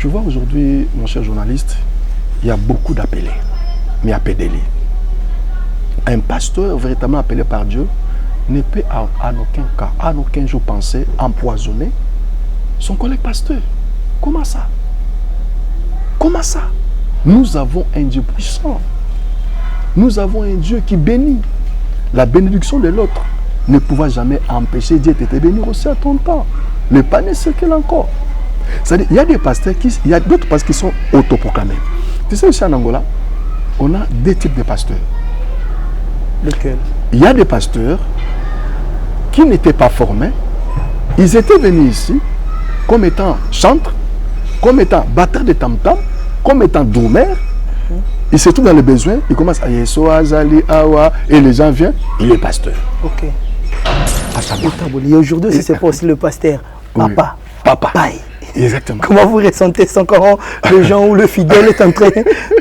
Tu vois, aujourd'hui, mon cher journaliste, il y a beaucoup d'appelés, mais il y a peu d'élus. Un pasteur véritablement appelé par Dieu ne peut en aucun cas, en aucun jour penser empoisonner son collègue pasteur. Comment ça? Comment ça? Nous avons un Dieu puissant. Nous avons un Dieu qui bénit. La bénédiction de l'autre ne pouvait jamais empêcher Dieu de te bénir aussi à ton temps. Le panier circule encore. C'est-à-dire, il y a des pasteurs il y a d'autres pasteurs qui sont autoproclamés. Tu sais, ici en Angola, on a deux types de pasteurs. Lesquels? Il y a des pasteurs qui n'étaient pas formés. Ils étaient venus ici comme étant chantres, comme étant batteurs de tam-tam, comme étant doumères. Ils se trouvent dans les besoins, ils commencent à Yesoa, Zali, Awa, et les gens viennent, il est pasteur. Ok. Et aujourd'hui, c'est pas aussi le pasteur. Papa. Oui. Papa. Paille. Exactement. Comment vous ressentez ça quand le gens ou le fidèle est en train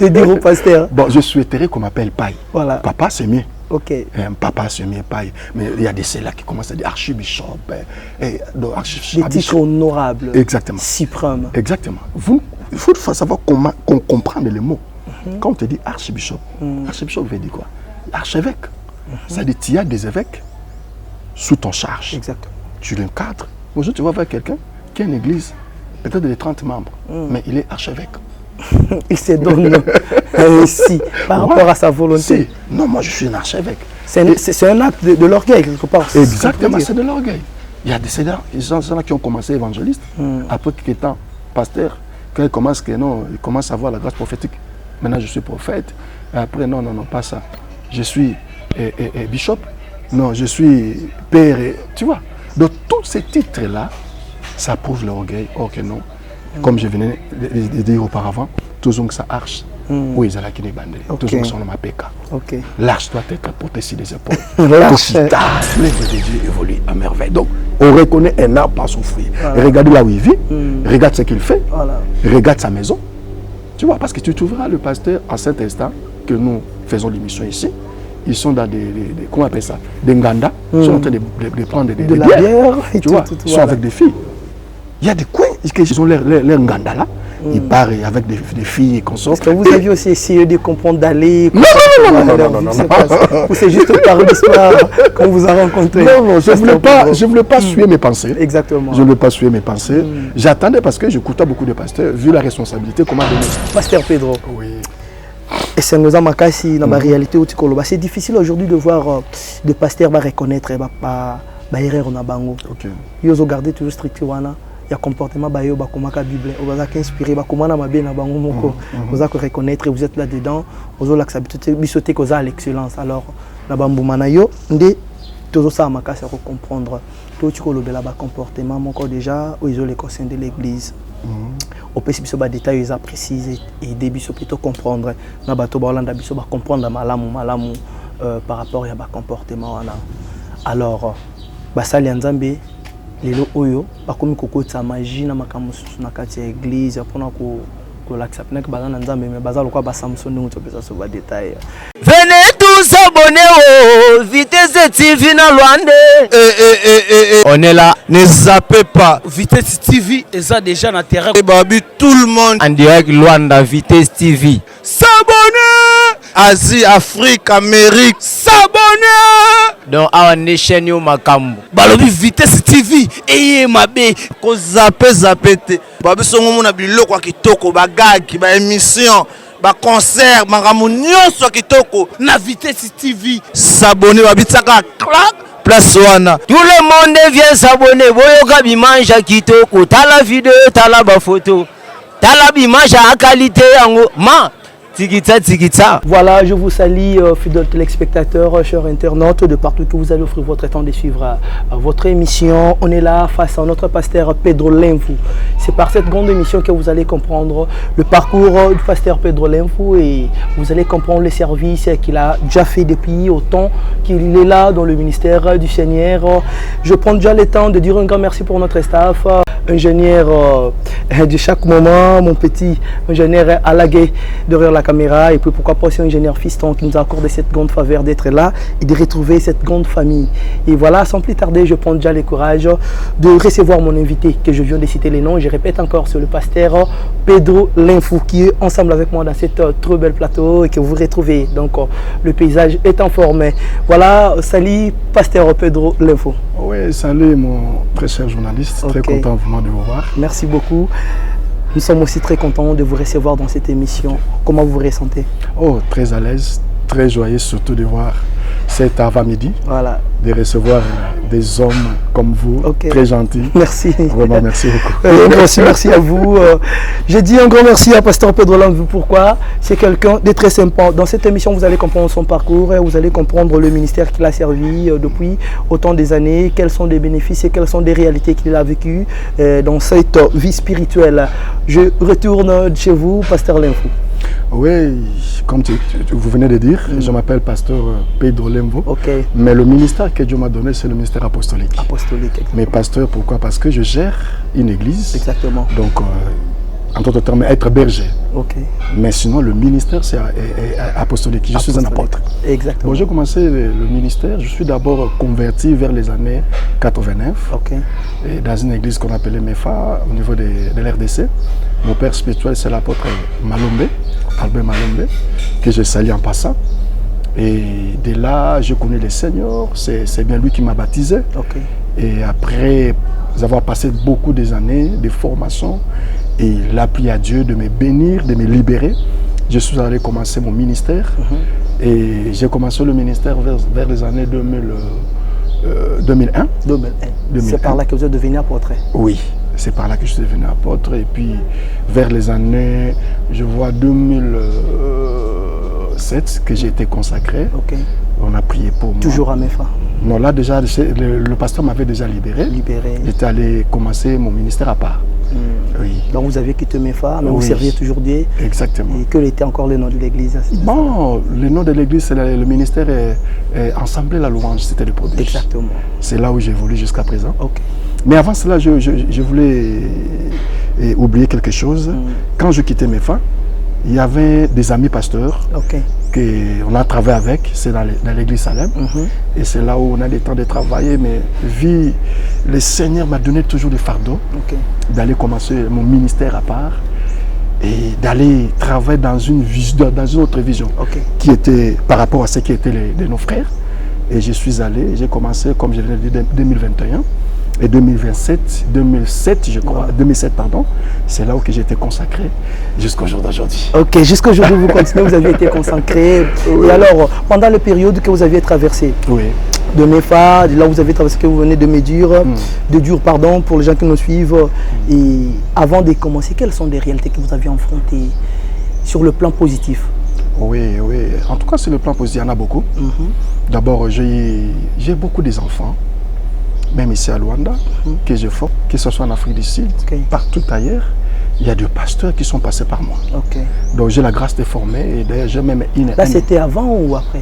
de dire au pasteur? Bon, je souhaiterais qu'on m'appelle Paille. Voilà. Papa, c'est mieux. Ok. Papa, c'est mieux, Paille. Mais il y a des ceux-là qui commencent à dire archibishop. Des titres honorables. Exactement. Suprêmes. Exactement. Il faut savoir qu'on comprenne les mots. Quand on te dit archibishop, archibishop veut dire quoi? L'archevêque. C'est-à-dire qu'il y a des évêques sous ton charge. Exactement. Tu l'encadres. Aujourd'hui, tu vas voir quelqu'un qui a une église, peut-être de 30 membres, mais il est archevêque. Il se donne ainsi par rapport à sa volonté. Non, moi je suis un archevêque. C'est un acte de l'orgueil quelque part. Exactement, c'est de l'orgueil. Il y a des gens qui ont commencé évangélistes, après quelques temps, pasteur, quand ils commencent à avoir la grâce prophétique. Maintenant je suis prophète, et après non, pas ça. Je suis bishop, non, je suis père, tu vois. Donc tous ces titres-là, ça prouve l'orgueil. Or que non, comme je venais de dire auparavant, toujours que ça arche. Oui, c'est là qui est bandé. Toujours que ça on m'a péca. L'arche doit être portée sur les épaules. L'arche. L'œuvre de Dieu évolue à merveille. Donc, on reconnaît un arbre par son fruit. Voilà. Regarde là où il vit, regarde ce qu'il fait, regarde sa maison. Tu vois, parce que tu trouveras le pasteur à cet instant que nous faisons l'émission ici. Ils sont dans comment on appelle ça? Des nganda. Ils sont en train de prendre des la bière. Tu vois, ils sont avec des filles. Il y a des coins, ils ont leur nganda là. Ils partent avec des filles et consorts. Est-ce que vous aviez aussi essayé de comprendre d'aller? Non. Ou c'est juste par l'histoire qu'on vous a rencontré? Non, je ne voulais pas suivre mes pensées. Exactement. Je ne voulais pas suivre mes pensées. J'attendais parce que j'écoutais beaucoup de pasteurs, vu la responsabilité qu'on m'a donnée. Pasteur Pedro. Oui. Et c'est dans ma réalité où c'est difficile aujourd'hui de voir des pasteurs reconnaître erreur na bango. Ils ont gardé toujours strictement. Il y a comportement bayo bakomaka Bible, vous avez inspiré bakomana mabe na bango moko, vous avez reconnaître, vous êtes là dedans, vous avez l'accepter bisoté cause à l'excellence. Alors na bambumana yo ndé toujours ça makasi à comprendre. Tout tu kolobela ba comportement moko déjà aux les conseils de l'église. Au possible sur ba détails ils précisent et début sur plutôt comprendre na bato ba Hollande biso ba comprendre malamu par rapport à ba comportement wana. Alors basali nzambe lelo oyo bakomi kokotsa magie na makambo na kati ya église apona ko l'accepter que bazana nzambe mais bazalo kwa ba Samson ngi topesa so ba détail. Venez tous abonner au Vitesse TV na Luande. On est là, ne zappez pas. Vitesse TV est ça déjà na terrain. Et babi tout le monde en direct Luanda Vitesse TV. S'abonner. Asie, Afrique, Amérique. S'abonner. Donc our nation yo makambo. Balobi Vitesse TV et mabe ko zappé te. Babi songo mona biloko kitoko bagagi ba émission. Ba concert makambo nyonso kitoko na Vitesse TV. S'abonner babitsaka clac place wana. Tout le monde vient s'abonner. Boyoka bimanja kitoko, tala vidéo, tala ba photo. Tala bimanja à qualité yango. Tigita. Voilà, je vous salue, fidèles téléspectateurs, chers internautes, de partout que vous allez offrir votre temps de suivre votre émission. On est là face à notre pasteur Pedro Lemfou. C'est par cette grande émission que vous allez comprendre le parcours du pasteur Pedro Lemfou et vous allez comprendre les services qu'il a déjà fait depuis autant qu'il est là dans le ministère du Seigneur. Je prends déjà le temps de dire un grand merci pour notre staff, ingénieur de chaque moment, mon petit ingénieur Alagué derrière la caméra et puis pourquoi pas aussi ingénieur Fiston qui nous a accordé cette grande faveur d'être là et de retrouver cette grande famille. Et voilà, sans plus tarder, je prends déjà le courage de recevoir mon invité que je viens de citer les noms. Je répète encore, c'est le pasteur Pedro Linfou qui est ensemble avec moi dans cette très belle plateau et que vous retrouvez. Donc le paysage est en forme. Voilà, salut pasteur Pedro Linfou. Oui, salut mon très cher journaliste, très content vraiment de vous voir. Merci beaucoup. Nous sommes aussi très contents de vous recevoir dans cette émission. Comment vous vous ressentez? Oh, très à l'aise, très joyeux surtout de voir cet avant-midi. Voilà. De recevoir des hommes comme vous, très gentils. Merci. Vraiment, merci beaucoup. Merci à vous. Je dis un grand merci à pasteur Pedro Linfou. Pourquoi? C'est quelqu'un de très sympa. Dans cette émission, vous allez comprendre son parcours, vous allez comprendre le ministère qu'il a servi depuis autant des années, quels sont les bénéfices et quelles sont les réalités qu'il a vécues dans cette vie spirituelle. Je retourne chez vous, pasteur Linfou. Oui, comme vous venez de dire, je m'appelle pasteur Pedro Linfou. Mais le ministère que Dieu m'a donné, c'est le ministère apostolique. Mais pasteur, pourquoi? Parce que je gère une église. Exactement. Donc, en d'autres termes, être berger. Mais sinon, le ministère, c'est apostolique. Je suis un apôtre. Exactement. Bon, j'ai commencé le ministère. Je suis d'abord converti vers les années 89. Et dans une église qu'on appelait MEFA, au niveau de l'RDC. Mon père spirituel, c'est l'apôtre Malombe, Albert Malombe, que je salue en passant. Et de là, je connais le Seigneur. C'est bien lui qui m'a baptisé. Et après avoir passé beaucoup des années de formation, et l'appui à Dieu de me bénir, de me libérer, je suis allé commencer mon ministère. Et j'ai commencé le ministère vers les années 2001. C'est par là que vous êtes devenu apôtre? Oui, c'est par là que je suis devenu apôtre. Et puis vers les années, je vois 2007 que j'ai été consacré. On a prié pour moi. Toujours à MEFA? Non, là déjà, le pasteur m'avait déjà libéré. J'étais allé commencer mon ministère à part. Oui. Donc vous avez quitté MEFA, mais vous serviez toujours Dieu. Exactement. Et quel était encore le nom de l'église? Bon, le nom de l'église, c'est le ministère Assemblée la louange, c'était le prodige. Exactement. C'est là où j'ai évolué jusqu'à présent. Mais avant cela, je voulais oublier quelque chose. Quand je quittais MEFA, il y avait des amis pasteurs qu'on a travaillé avec, c'est dans l'église Salem. Et c'est là où on a le temps de travailler, mais le Seigneur m'a donné toujours des fardeaux d'aller commencer mon ministère à part et d'aller travailler dans une autre vision qui était par rapport à ce qui était de nos frères. Et je suis allé, j'ai commencé, comme je l'ai dit, 2021. Et 2007, je crois, 2007, pardon, c'est là où j'ai été consacré jusqu'au jour d'aujourd'hui. Jusqu'au jour où vous continuez, vous avez été consacré. Et alors, pendant la période que vous aviez traversée, de MEFA, là où vous avez traversé, que vous venez de Dur, pardon, pour les gens qui nous suivent, et avant de commencer, quelles sont les réalités que vous aviez affrontées sur le plan positif? Oui. En tout cas, sur le plan positif, il y en a beaucoup. D'abord, j'ai beaucoup d'enfants. Même ici à Luanda, que je forme, que ce soit en Afrique du Sud, partout ailleurs, il y a des pasteurs qui sont passés par moi. Donc j'ai la grâce de former et d'ailleurs j'ai même une... Là c'était avant ou après?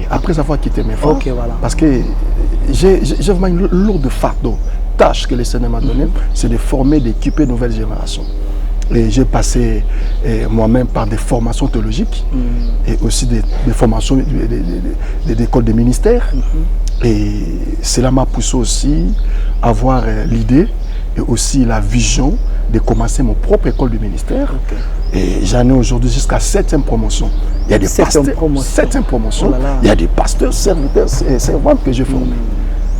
Après avoir quitté mes femmes. Parce que j'ai vraiment une lourde fardeau. Tâche que le Seigneur m'a donnée, c'est de former, d'équiper de nouvelles générations. Et j'ai passé moi-même par des formations théologiques et aussi des formations d'écoles de ministère. Et cela m'a poussé aussi à avoir l'idée et aussi la vision de commencer mon propre école de ministère. Et j'en ai aujourd'hui jusqu'à 7e promotion. Il y a des pasteurs, 7e promotion. Il y a des pasteurs, serviteurs et servantes que j'ai formés.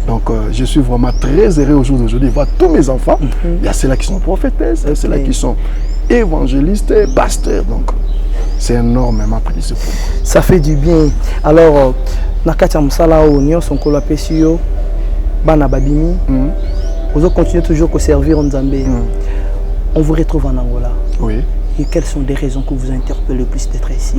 Donc je suis vraiment très heureux aujourd'hui de voir tous mes enfants. Il y a ceux-là qui sont prophétesses, ceux-là qui sont évangélistes, pasteurs. Donc c'est énormément précieux pour moi. Ça fait du bien. Alors, Nakatia Moussala Onyo, son colapesio, Bana Babimi, vous continuez toujours à servir en Zambie. On vous retrouve en Angola. Et quelles sont les raisons que vous interpellent le plus d'être ici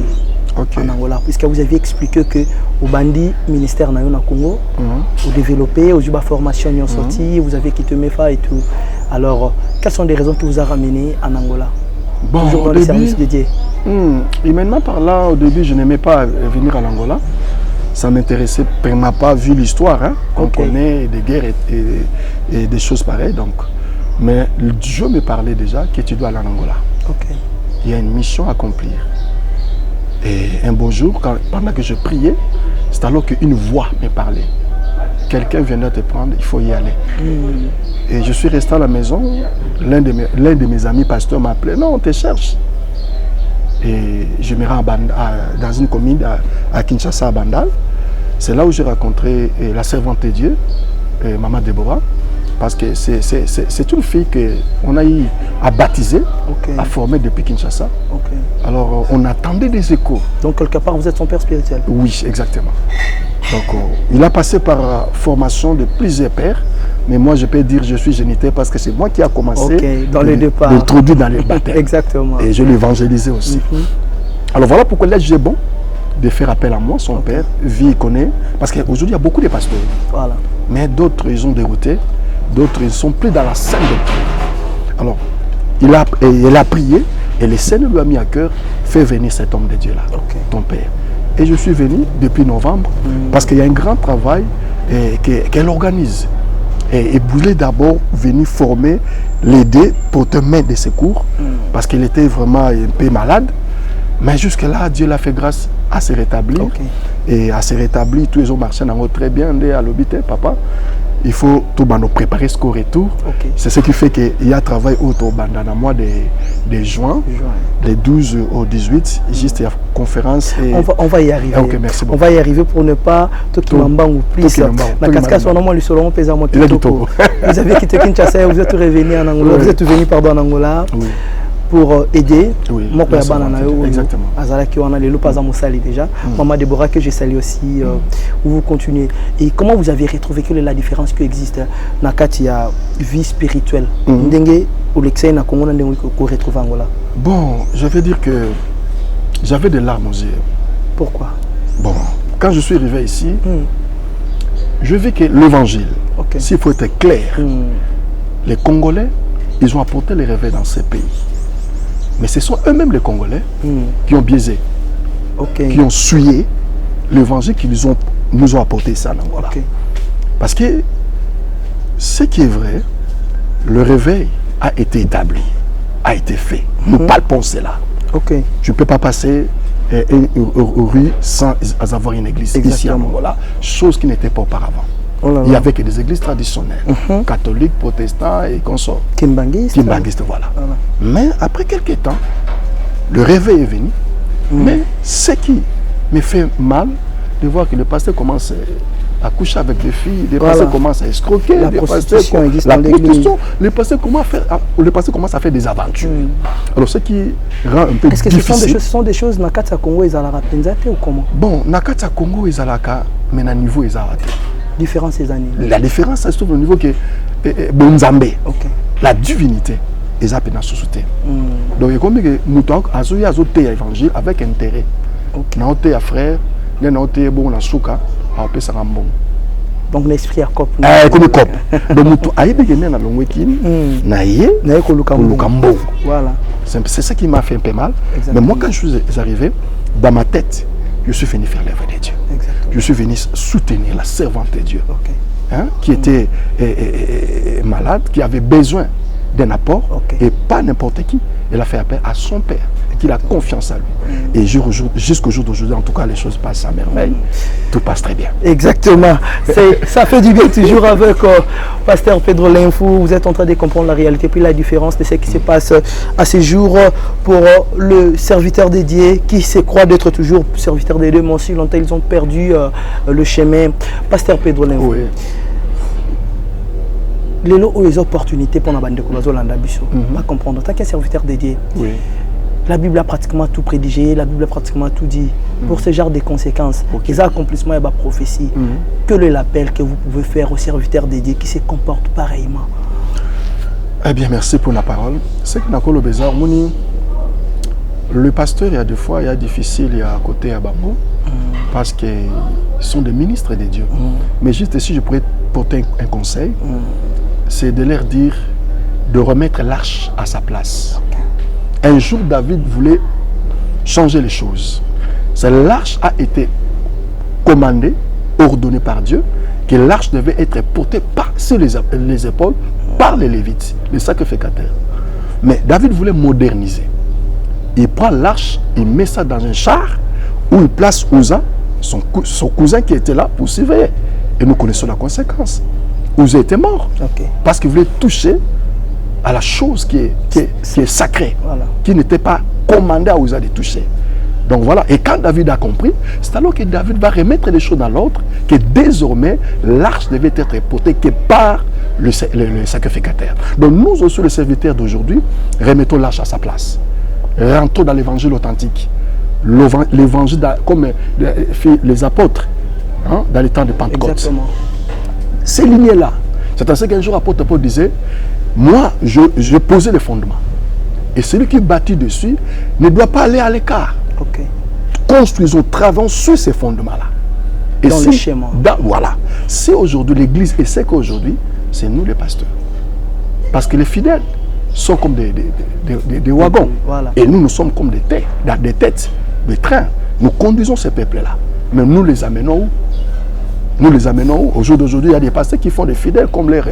en Angola? Puisque vous aviez expliqué que au Bandi, ministère na Congo, vous développez, vous avez formation sortie, vous avez quitté MEFA et tout. Alors, quelles sont les raisons qui vous ont ramené en Angola? Toujours dans les services dédiés. Humainement par là, au début, je n'aimais pas venir en Angola. Ça m'intéressait, on n'a pas vu l'histoire, on connaît des guerres et des choses pareilles. Donc. Mais Dieu me parlait déjà que tu dois aller en Angola. Il y a une mission à accomplir. Et un beau jour, pendant que je priais, c'est alors qu'une voix me parlait. Quelqu'un viendra te prendre, il faut y aller. Et je suis resté à la maison. L'un de mes amis pasteurs m'a appelé. Non, on te cherche. Et je me rends dans une commune à Kinshasa, à Bandal. C'est là où j'ai rencontré la servante de Dieu, Maman Déborah. Parce que c'est une fille qu'on a eu à baptiser, à former depuis Kinshasa. Alors on attendait des échos. Donc quelque part vous êtes son père spirituel? Oui, exactement. Donc il a passé par formation de plusieurs pères. Mais moi je peux dire que je suis géniteur parce que c'est moi qui a commencé dans le départ. L'introduire dans les baptêmes. Exactement. Et je l'évangélisais aussi. Alors voilà pourquoi il a jugé bon de faire appel à moi, son père, il connaît. Parce qu'aujourd'hui il y a beaucoup de pasteurs. Voilà. Mais d'autres ils ont dérouté. D'autres, ils ne sont plus dans la scène de Dieu. Alors, il a prié et le Seigneur lui a mis à cœur, fais venir cet homme de Dieu-là, ton père. Et je suis venu depuis novembre parce qu'il y a un grand travail qu'elle organise. Et il voulait d'abord venir former, l'aider pour te mettre des secours parce qu'il était vraiment un peu malade. Mais jusque-là, Dieu l'a fait grâce à se rétablir. Et à se rétablir, tous les ont marché très bien à l'hôpital, papa. Il faut tout nous préparer ce retour. C'est ce qui fait qu'il y a travail autour dans le mois de juin, les 12 au 18, juste la conférence. Et... On va y arriver. Merci beaucoup. On va y arriver pour ne pas tout qui m'embang ou plus. La cascade, on a moins le solon pèse à moi. Vous avez quitté Kinshasa, vous êtes revenu en Angola. Vous êtes venu en Angola. Pour aider. Moi, exactement. Azalaki, on a les loups à Moussali déjà. Maman Déborah, que je salue aussi, où vous continuez. Et comment vous avez retrouvé quelle est la différence qui existe dans la vie spirituelle? Ndenge ou l'excès na Congo ndenge qu'on retrouve en Angola? Bon, je vais dire que j'avais des larmes aux yeux. Pourquoi? Bon, quand je suis arrivé ici, je vis que l'évangile, s'il faut être clair, les Congolais, ils ont apporté les réveils dans ces pays. Mais ce sont eux-mêmes les Congolais qui ont biaisé, qui ont souillé l'évangile qu'ils nous ont apporté ça en Angola. Parce que ce qui est vrai, le réveil a été établi, a été fait. Nous palpons cela. Je ne peux pas passer aux rues sans avoir une église ici en Angola, chose qui n'était pas auparavant. Il y avait que des églises traditionnelles, catholiques, protestants et consorts. Kimbanguistes, voilà. Mais après quelques temps, le réveil est venu. Mais ce qui me fait mal, de voir que le pasteur commence à coucher avec des filles, les pasteurs commencent à escroquer, la prostitution existe dans l'église. Le pasteur commence à faire des aventures. Alors ce qui rend un peu difficile. Est-ce que ce sont des choses Nakata Congo et Zalaka Penzate ou comment? Bon, Nakata Congo et Zalaka, mais à niveau et Zalaka. Différence ces années. La différence, ça se trouve au niveau que Bonzambe, la divinité, est à peine sous-souté. Donc, il y a comme que nous avons un évangile avec intérêt. Nous avons un frère, nous avons un bon la souka, on peut s'en rendre. Donc l'esprit a cop. Comme cop. Donc nous avons un na longwekin, naïe, kolukambo. Voilà. C'est ça qui m'a fait un peu mal. Mais moi, quand je suis arrivé, dans ma tête, je suis venu faire l'œuvre de Dieu. Je suis venu soutenir la servante de Dieu, qui était malade, qui avait besoin d'un apport, et pas n'importe qui. Elle a fait appel à son père, qu'il a confiance à lui. Et jusqu'au jour d'aujourd'hui, en tout cas, les choses passent à merveille. Tout passe très bien. Exactement. Ça fait du bien toujours avec Pasteur Pedro Linfou. Vous êtes en train de comprendre la réalité, puis la différence de ce qui se passe à ces jours pour le serviteur dédié qui se croit d'être toujours serviteur dédié, mais aussi longtemps ils ont perdu le chemin. Pasteur Pedro Linfou. Les lots ou les opportunités pour la bande de Kolozo Landabiso, pas comprendre. En tant qu'un serviteur dédié, la Bible a pratiquement tout prédigé, la Bible a pratiquement tout dit. Pour ce genre de conséquences, les accomplissements et la prophétie, quel est l'appel que vous pouvez faire aux serviteurs dédiés qui se comportent pareillement? Eh bien, merci pour la parole. C'est que Nakolo Bézard, le pasteur, il y a des fois, il y a difficile, il y a à côté à Bango, parce qu'ils sont des ministres de Dieu. Mais juste ici, je pourrais porter un conseil, c'est de leur dire de remettre l'arche à sa place. Un jour, David voulait changer les choses. L'arche a été commandée, ordonnée par Dieu, que l'arche devait être portée sur les épaules par les Lévites, les sacrificateurs. Mais David voulait moderniser. il prend l'arche, il met ça dans un char où il place Uza, son cousin qui était là pour surveiller. Et nous connaissons la conséquence. Uza était mort parce qu'il voulait toucher à la chose qui est sacrée, qui n'était pas commandé à Uza de toucher. Donc voilà, et quand David a compris, c'est alors que David va remettre les choses dans l'ordre, que désormais l'arche devait être portée que par le sacrificateur. Donc nous aussi, les serviteurs d'aujourd'hui, remettons l'arche à sa place. Rentrons dans l'évangile authentique. L'évangile comme les apôtres, hein, dans les temps de Pentecôte. Exactement. Ces lignées-là, c'est ainsi qu'un jour l'apôtre Paul disait, moi, je posais les fondements. Et celui qui bâtit dessus ne doit pas aller à l'écart. Construisons, travaillons sur ces fondements-là. Et dans le schéma. Voilà. Si aujourd'hui l'Église, et c'est qu'aujourd'hui, c'est nous les pasteurs. Parce que les fidèles sont comme des wagons. Voilà. Et nous sommes comme des têtes, des trains. Nous conduisons ces peuples-là. Mais nous les amenons où? Nous les amenons où? Au jour d'aujourd'hui, il y a des pasteurs qui font des fidèles comme leur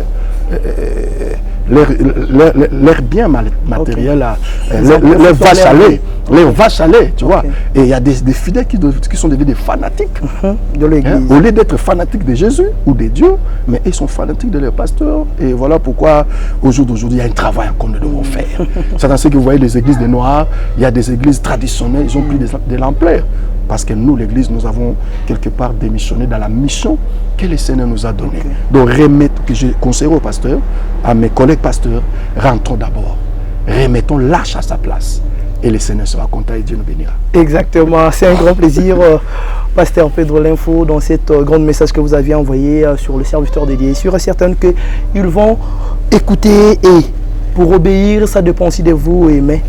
bien matériel, les vaches à lait, tu vois. Et il y a des fidèles qui sont devenus des fanatiques de l'Église. Hein, au lieu d'être fanatiques de Jésus ou de Dieu, mais ils sont fanatiques de leur pasteur. Et voilà pourquoi au jour d'aujourd'hui, il y a un travail qu'on nous devons faire. C'est dans ce que vous voyez les églises des Noirs, il y a des églises traditionnelles, ils ont pris de l'ampleur. Parce que nous, l'Église, nous avons quelque part démissionné dans la mission que le Seigneur nous a donnée. Donc, que je conseille aux pasteurs, à mes collègues pasteurs, rentrons d'abord. Remettons l'arche à sa place. Et le Seigneur sera content et Dieu nous bénira. Exactement. C'est un grand plaisir, Pasteur Pedro Linfo, dans cette grand message que vous aviez envoyé sur le serviteur dédié. Sûr et certain qu'ils vont écouter et pour obéir, ça dépend aussi de vous. Mais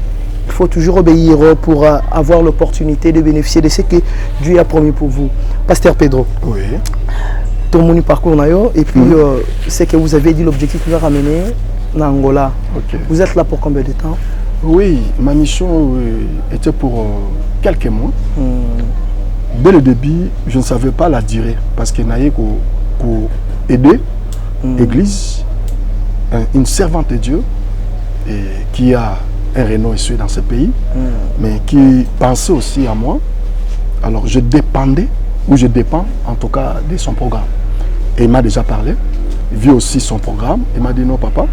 il faut toujours obéir pour avoir l'opportunité de bénéficier de ce que Dieu a promis pour vous. Pasteur Pedro. Oui. Tout mon parcours et puis c'est que vous avez dit l'objectif de vous ramener en Angola. Vous êtes là pour combien de temps? Oui, ma mission était pour quelques mois. Dès le début, je ne savais pas la durée parce qu'il n'y avait qu'au aider l'Église, une servante de Dieu qui a un renom issu dans ce pays, mais qui pensait aussi à moi. Alors je dépendais, ou je dépends en tout cas de son programme. Et il m'a déjà parlé, il vit aussi son programme. Il m'a dit non papa,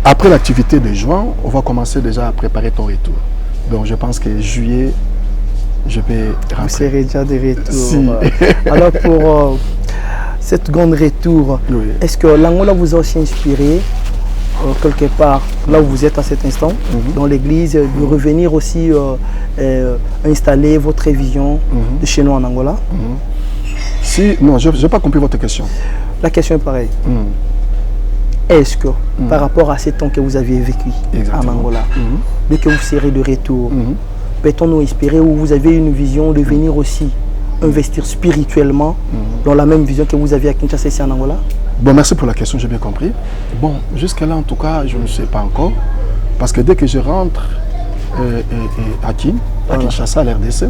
après l'activité de juin, on va commencer déjà à préparer ton retour. Donc je pense que juillet, je vais rentrer. Vous serez déjà de retour. Si. Alors pour cette grande retour, est-ce que l'Angola vous a aussi inspiré quelque part, là où vous êtes à cet instant, dans l'église, de revenir aussi installer votre vision de chez nous en Angola? Si, non, je n'ai pas compris votre question. La question est pareille. Est-ce que, par rapport à ces temps que vous aviez vécu en Angola, dès que vous serez de retour, peut-on nous espérer ou vous avez une vision de venir aussi investir spirituellement dans la même vision que vous aviez à Kinshasa ici en Angola? Bon, merci pour la question, j'ai bien compris. Bon, jusqu'à là, en tout cas, je ne sais pas encore. Parce que dès que je rentre à Kinshasa, à l'RDC,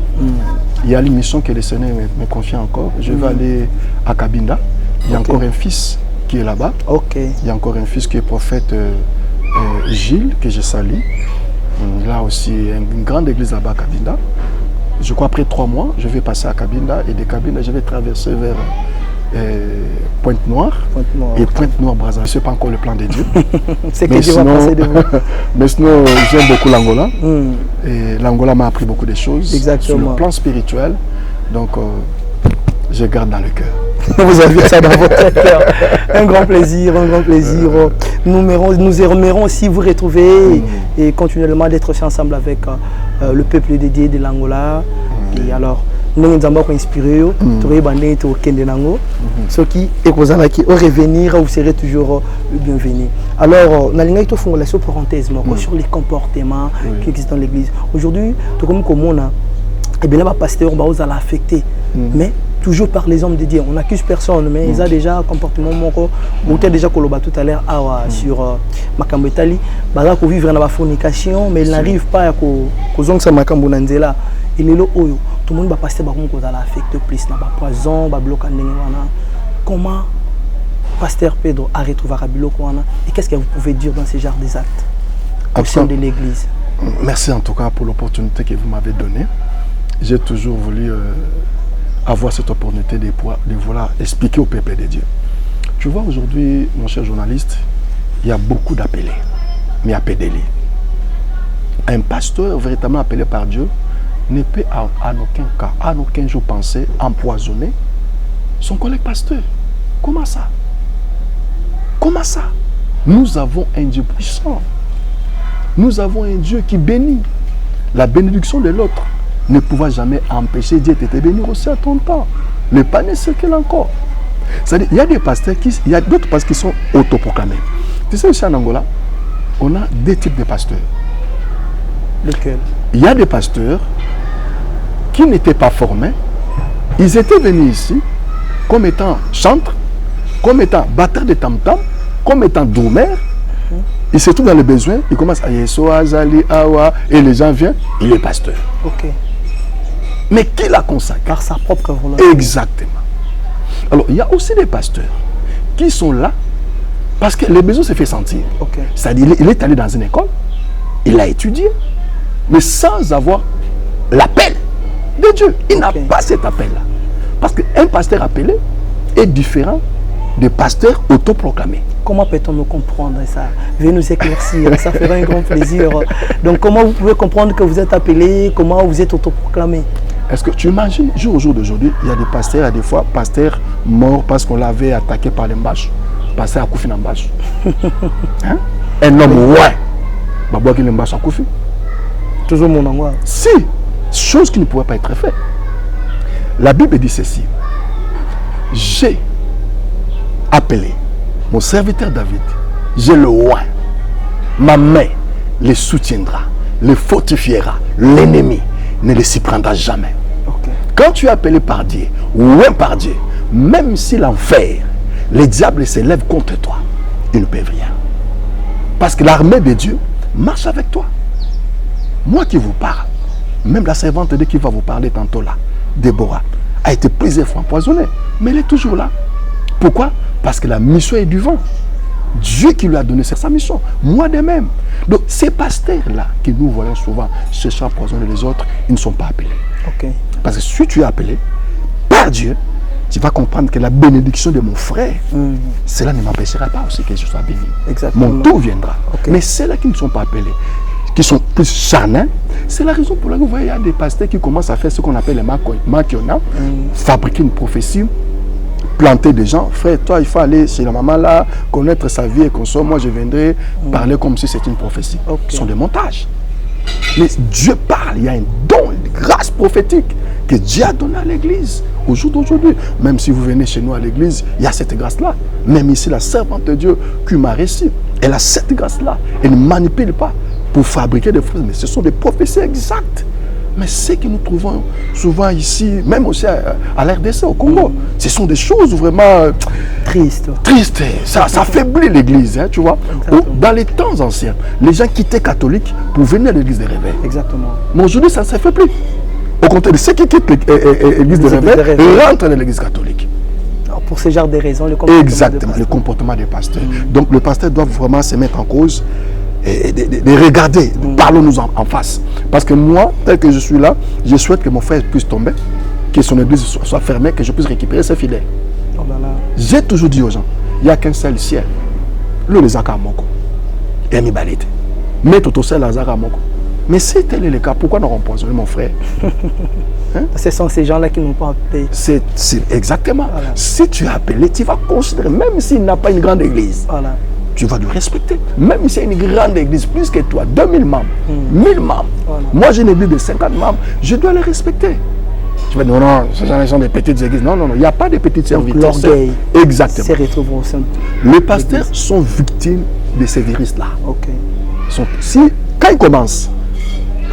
il y a l'émission que le Seigneur me confie encore. Je vais aller à Cabinda. Il y a encore un fils qui est là-bas. Il y a encore un fils qui est prophète Gilles, que je salue. Là aussi, une grande église là-bas à Cabinda. Je crois après 3 mois, je vais passer à Cabinda. Et de Cabinda, je vais traverser vers Pointe-Noire et Pointe-Noire-Brazzaville. Ce n'est pas encore le plan de Dieu. C'est que Dieu va passer de vous. Mais sinon, j'aime beaucoup l'Angola. Et l'Angola m'a appris beaucoup de choses. Exactement. Sur le plan spirituel. Donc, je garde dans le cœur. Vous avez ça dans votre cœur. Un grand plaisir, un grand plaisir. Nous aimerons aussi vous retrouver et continuellement d'être aussi ensemble avec le peuple dédié de l'Angola. Et alors, nous avons inspiré, ceux qui au revenir, vous serez toujours bienvenus. Alors, nous avons fait une parenthèse sur les comportements qui existent dans l'église. Aujourd'hui, tout comme on a, et bien là, pasteur, on va affecté. Mais toujours par les hommes dédiés. On n'accuse personne, mais ils ont déjà un comportement moko. Vous avez déjà coloba tout à l'heure sur Makambo Itali. Ils vont vivre dans la fornication, mais ils n'arrivent pas à causer ça Makambo Nanzela. Et les lots, tout le monde va passer par contre à l'affecter plus, dans le poison, dans le bloc. Comment Pasteur Pedro a retrouvé Rabiloko et qu'est-ce que vous pouvez dire dans ce genre des actes au sein de l'église? Merci en tout cas pour l'opportunité que vous m'avez donnée. J'ai toujours voulu avoir cette opportunité de vouloir expliquer au peuple de Dieu. Tu vois, aujourd'hui, mon cher journaliste, il y a beaucoup d'appelés, mais à peu d'élus. Un pasteur véritablement appelé par Dieu ne peut en aucun cas, en aucun jour penser empoisonner son collègue pasteur. Comment ça? Comment ça? Nous avons un Dieu puissant. Nous avons un Dieu qui bénit. La bénédiction de l'autre ne pouvait jamais empêcher Dieu de te bénir aussi à ton temps. Le panier circule encore. C'est-à-dire, il y a des pasteurs il y a d'autres pasteurs qui sont autoproclamés. Tu sais, ici en Angola, on a deux types de pasteurs. Lesquels? Il y a des pasteurs qui n'étaient pas formés. Ils étaient venus ici comme étant chantres, comme étant batteurs de tam-tam, comme étant doumères. Ils se trouvent dans le besoin, ils commencent à Yesoa, Zali, Awa, et les gens viennent, il est pasteur. Ok. Mais qui l'a consacré? Par sa propre volonté. Exactement. Alors, il y a aussi des pasteurs qui sont là parce que le besoin se fait sentir. Okay. C'est-à-dire, il est allé dans une école, il a étudié, mais sans avoir l'appel de Dieu. Il n'a pas cet appel-là. Parce qu'un pasteur appelé est différent des pasteurs autoproclamés. Comment peut-on nous comprendre ça? Veuillez nous éclaircir, ça fera un grand plaisir. Donc, comment vous pouvez comprendre que vous êtes appelé, comment vous êtes autoproclamé? Est-ce que tu imagines, jour au jour d'aujourd'hui, il y a des pasteurs, il y a des fois, pasteurs morts parce qu'on l'avait attaqué par les mbâches. Pasteur à Koufi Nambache. Hein? Un homme, ouais. Babouaki qui l'embâche à Koufi. Toujours mon angoisse. Si, chose qui ne pouvait pas être faite. La Bible dit ceci. J'ai appelé mon serviteur David, j'ai le oint. Ma main les soutiendra, les fortifiera. L'ennemi ne les s'y prendra jamais. Okay. Quand tu es appelé par Dieu, oint par Dieu, même si l'enfer, les diables s'élèvent contre toi, ils ne peuvent rien. Parce que l'armée de Dieu marche avec toi. Moi qui vous parle, même la servante de Dieu qui va vous parler tantôt là, Déborah, a été plusieurs fois empoisonnée, mais elle est toujours là. Pourquoi? Parce que la mission est du vent. Dieu qui lui a donné sa mission. Moi de même. Donc ces pasteurs-là que nous voyons souvent cherchant à empoisonner les autres, ils ne sont pas appelés. Okay. Parce que si tu es appelé par Dieu, tu vas comprendre que la bénédiction de mon frère, cela ne m'empêchera pas aussi que je sois béni. Exactement. Mon tour viendra. Okay. Mais ceux-là qui ne sont pas appelés, qui sont plus charnins, c'est la raison pour laquelle vous voyez, il y a des pasteurs qui commencent à faire ce qu'on appelle les makiona, fabriquer une prophétie, planter des gens. Frère, toi, il faut aller chez la maman là, connaître sa vie et qu'on soit. Moi, je viendrai parler comme si c'était une prophétie. Okay. Ce sont des montages. Mais Dieu parle, il y a un don, une grâce prophétique que Dieu a donné à l'église au jour d'aujourd'hui. Même si vous venez chez nous à l'église, il y a cette grâce-là. Même ici, la servante de Dieu qui m'a reçu, elle a cette grâce-là. Elle ne manipule pas pour fabriquer des choses, mais ce sont des prophéties exactes. Mais ce que nous trouvons souvent ici, même aussi à l'RDC, au Congo, ce sont des choses vraiment tristes. Ça affaiblit l'église, hein, tu vois. Dans les temps anciens, les gens quittaient catholiques pour venir à l'église des réveils. Exactement. Mais aujourd'hui, ça ne se fait plus. Au contraire, ceux qui quittent l'église des réveils rentrent dans l'église catholique. Alors, pour ce genre de raisons, le comportement exactement, le comportement des pasteurs. Donc le pasteur doit vraiment se mettre en cause et de regarder, parlons-nous en face. Parce que moi, tel que je suis là, je souhaite que mon frère puisse tomber, que son église soit fermée, que je puisse récupérer ses fidèles. Oh là là. J'ai toujours dit aux gens, il n'y a qu'un seul ciel. Le les Akamoko. Et mi balite. Mais tout au ciel, Azakamoko. Mais si tel est le cas, pourquoi nous empoisonner mon frère? Hein? Ce sont ces gens-là qui n'ont pas appelé. C'est exactement. Voilà. Si tu es appelé, tu vas considérer, même s'il n'a pas une grande église. Voilà. Tu vas le respecter. Même si c'est une grande église, plus que toi, 2000 membres, 1000 membres. Voilà. Moi, j'ai une église de 50 membres, je dois les respecter. Tu vas dire, non, ce sont des petites églises. Non, il n'y a pas de petites serviteurs. L'orgueil. Exactement. Se retrouve au sein de les pasteurs sont victimes de ces virus-là. Okay. Quand ils commencent,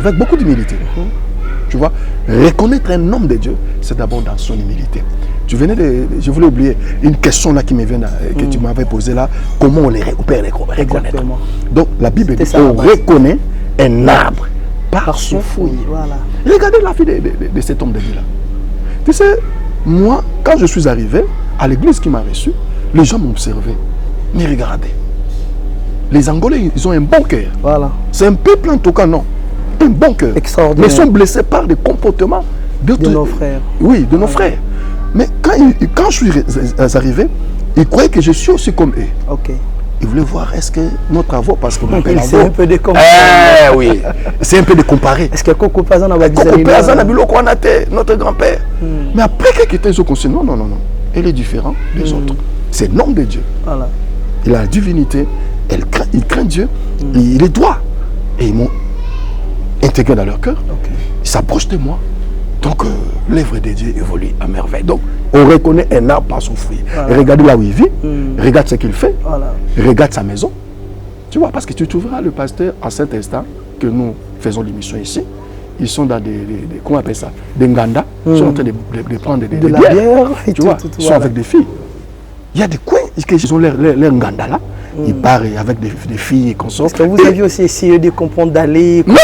avec beaucoup d'humilité, tu vois, reconnaître un homme de Dieu, c'est d'abord dans son humilité. Je voulais oublier une question là qui me vient, que tu m'avais posée là. Comment on peut les reconnaître? Donc la Bible dit qu'on reconnaît un arbre par son fruit. Voilà. Regardez la vie de cet homme de Dieu là. Tu sais, moi, quand je suis arrivé à l'église qui m'a reçu, les gens m'observaient. Mais regardez, les Angolais, ils ont un bon cœur. Voilà. C'est un peuple en tout cas, non. un bon cœur, mais sont blessés par des comportements de nos frères. Oui, de nos frères. Mais quand je suis arrivé, ils croyaient que je suis aussi comme eux. Ok. Ils voulaient voir est-ce que nos travaux, parce que c'est un peu de comparer. Oui, c'est un peu de comparer. Est-ce que Coco Pazan a notre grand-père. Mais après quelques temps, ils ont constaté non, elle est différente des autres. C'est l'homme de Dieu. Voilà. Il a la divinité, il craint Dieu, il est droit. Et ils m'ont intégré dans leur cœur. Okay. Ils s'approchent de moi. Donc, l'œuvre de Dieu évolue à merveille. Donc, on reconnaît un arbre par son fruit. Voilà. Regarde là où il vit, regarde ce qu'il fait, regarde sa maison. Tu vois, parce que tu trouveras le pasteur à cet instant que nous faisons l'émission ici. Ils sont dans comment on appelle ça, des nganda. Ils sont en train de prendre des la bière. Tu vois, ils sont avec des filles. Il y a des coins, ils ont leur nganda là. Ils parlent avec des filles et consorts. Est-ce que vous aviez aussi essayé de comprendre d'aller... Non.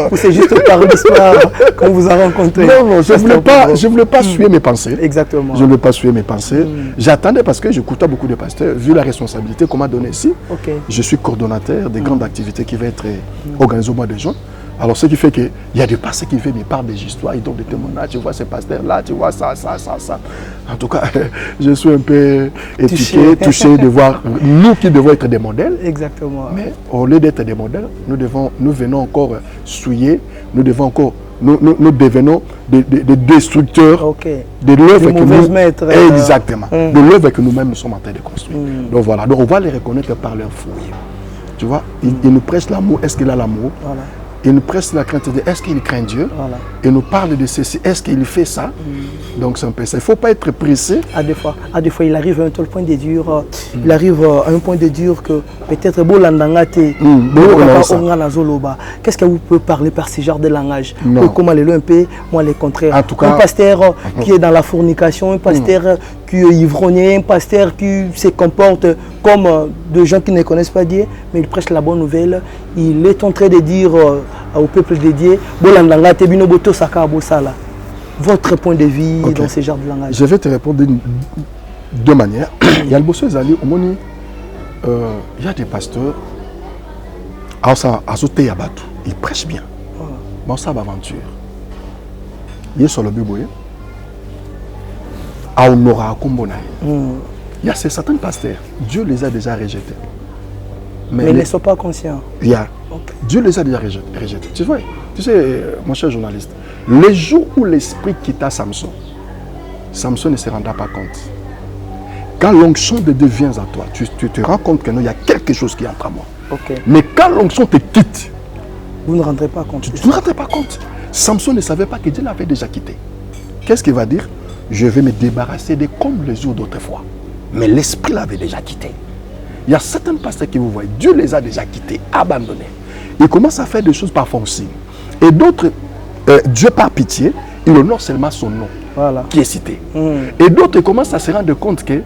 Ou c'est juste par l'histoire qu'on vous a rencontré? Non, je ne voulais pas suivre mes pensées. Exactement. Je ne voulais pas suivre mes pensées. J'attendais parce que j'écoutais beaucoup de pasteurs. Vu la responsabilité qu'on m'a donnée ici, je suis coordonnateur des grandes activités qui vont être organisées au mois de juin. Alors, ce qui fait qu'il y a des pasteurs qui viennent, ils parlent des histoires, ils donnent des témoignages. Tu vois ces pasteurs-là, tu vois ça. En tout cas, je suis un peu touché de voir nous qui devons être des modèles. Exactement. Mais au lieu d'être des modèles, nous venons encore souiller, nous devenons des destructeurs de l'œuvre que nous... maîtres. Exactement. De l'œuvre que nous-mêmes nous sommes en train de construire. Donc voilà, donc on va les reconnaître par leur fruit. Tu vois, ils nous prêchent l'amour. Est-ce qu'il a l'amour? Voilà. Il nous presse la crainte de Dieu. Est-ce qu'il craint Dieu? Voilà. Il nous parle de ceci. Est-ce qu'il fait ça? Donc c'est un peu ça. Il ne faut pas être pressé. À des fois, il arrive à un tel point de dire, il arrive à un point de dire que peut-être qu'est-ce que vous pouvez parler par ce genre de langage? Comment les un peu, moi les contraires. En tout cas, un pasteur qui est dans la fornication, un pasteur qui est ivrognien, un pasteur qui se comporte comme des gens qui ne connaissent pas Dieu, mais il prêche la bonne nouvelle. Il est en train de dire au peuple de Dieu, votre point de vue dans ce genre de langage. Je vais te répondre de deux manières. Il y a le bosso Zali, il y a des pasteurs, ils prêchent bien. Bon, ça va aventure. Il est sur le bureau. Il y a certains pasteurs, Dieu les a déjà rejetés. Mais ils ne sont pas conscients. Dieu les a déjà rejetés. Tu sais, mon cher journaliste, le jour où l'esprit quitta Samson, Samson ne se rendra pas compte. Quand l'onction de Dieu vient à toi, tu te rends compte qu'il y a quelque chose qui entre à moi. Mais quand l'onction te quitte, vous ne rendrez pas compte. Tu ne rendrez pas compte. Samson ne savait pas que Dieu l'avait déjà quitté. Qu'est-ce qu'il va dire? Je vais me débarrasser de comme les jours d'autrefois. Mais l'esprit l'avait déjà quitté. Il y a certains pasteurs qui vous voient, Dieu les a déjà quittés, abandonnés. Ils commencent à faire des choses par fonction. Et d'autres, Dieu par pitié, il honore seulement son nom qui est cité. Et d'autres commencent à se rendre compte que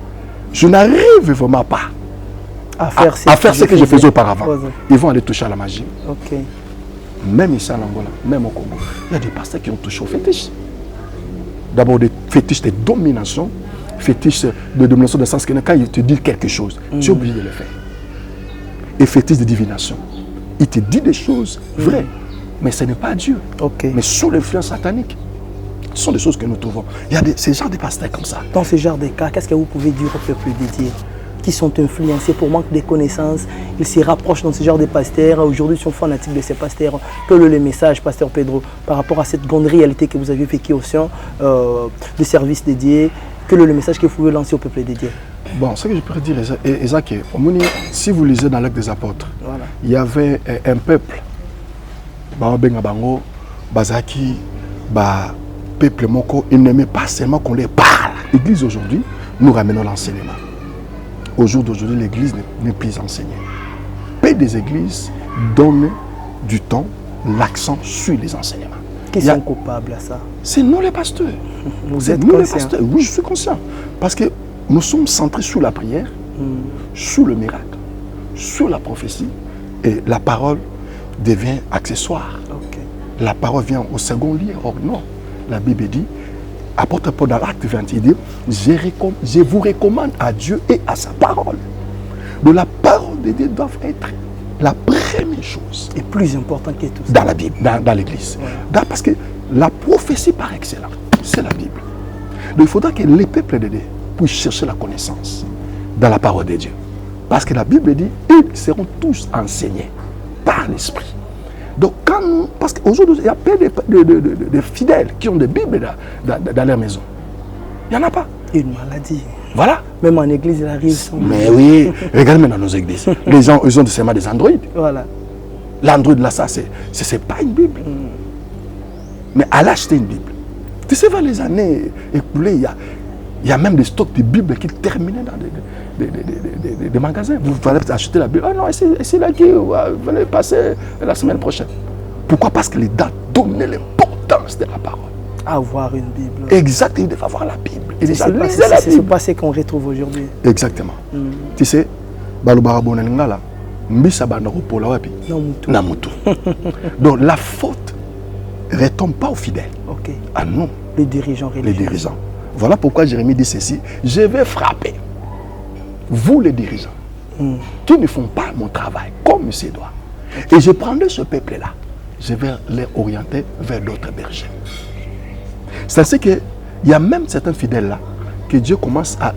je n'arrive vraiment pas à faire ce que je faisais auparavant. Ils vont aller toucher à la magie. Même ici en Angola, même au Congo, il y a des pasteurs qui ont touché au fétiche. D'abord des fétiches de domination, fétiche de domination dans le sens que quand il te dit quelque chose, tu es obligé de le faire. Et fétiche de divination. Il te dit des choses vraies, mais ce n'est pas Dieu. Mais sous l'influence satanique. Ce sont des choses que nous trouvons. Il y a ce genre de pasteurs comme ça. Dans ce genre de cas, qu'est-ce que vous pouvez dire au peuple dédié qui sont influencés pour manque de connaissances? Ils se rapprochent dans ce genre de pasteurs. Aujourd'hui, ils sont fanatiques de ces pasteurs. Quel est le message, pasteur Pedro, par rapport à cette grande réalité que vous avez vécue au sein du service dédié? Quel est le message que vous pouvez lancer au peuple dédié? Bon, ce que je peux dire, Isaac, si vous lisez dans l'Acte des Apôtres, il y avait un peuple, Bazaki, peuple moko, il n'aimait pas seulement qu'on les parle. L'Église aujourd'hui, nous ramenons l'enseignement. Au jour d'aujourd'hui, l'Église n'est plus enseignée. Peu des églises donnent du temps, l'accent sur les enseignements. Qui sont coupables à ça? C'est nous les pasteurs. Vous êtes conscient? Oui, je suis conscient. Parce que nous sommes centrés sur la prière, sur le miracle, sur la prophétie. Et la parole devient accessoire. La parole vient au second lieu. Or non, la Bible dit, apôtre Paul dans l'acte 20, il dit, je vous recommande à Dieu et à sa parole. Donc la parole de Dieu doit être la première chose. Et plus important que tout ça. Dans la Bible, dans l'Église. Ouais. Parce que la prophétie par excellence, c'est la Bible. Donc il faudra que les peuples de Dieu puissent chercher la connaissance dans la parole de Dieu. Parce que la Bible dit, ils seront tous enseignés par l'Esprit. Donc, parce qu'aujourd'hui, il y a plein de fidèles qui ont des Bibles dans leur maison. Il n'y en a pas. Une maladie. Voilà. Même en église, il arrive. Mais oui, regarde même dans nos églises. Les gens, ils ont seulement des Android. Voilà. L'Android, là, ça, c'est pas une Bible. Mais elle a acheté une Bible. Tu sais, vers les années écoulées, il y a même des stocks de Bibles qui terminaient dans des magasins. Vous allez acheter la Bible. Ah non, c'est là qui venez passer la semaine prochaine. Pourquoi? Parce que les dates donnaient l'importance de la parole. Avoir une Bible. Exact, il devait avoir la Bible. C'est ce passé qu'on retrouve aujourd'hui. Exactement. Tu sais, Balubarabonelingala, Mbisa Bandaropola Wapi, Namutu. Donc la faute ne retombe pas aux fidèles. Ok. À nous. Les dirigeants religieux. Les dirigeants. Voilà pourquoi Jérémie dit ceci. Je vais frapper vous les dirigeants qui ne font pas mon travail comme il se doit. Et je prendrai ce peuple-là. Je vais les orienter vers d'autres bergers. C'est qu'il y a même certains fidèles-là que Dieu commence à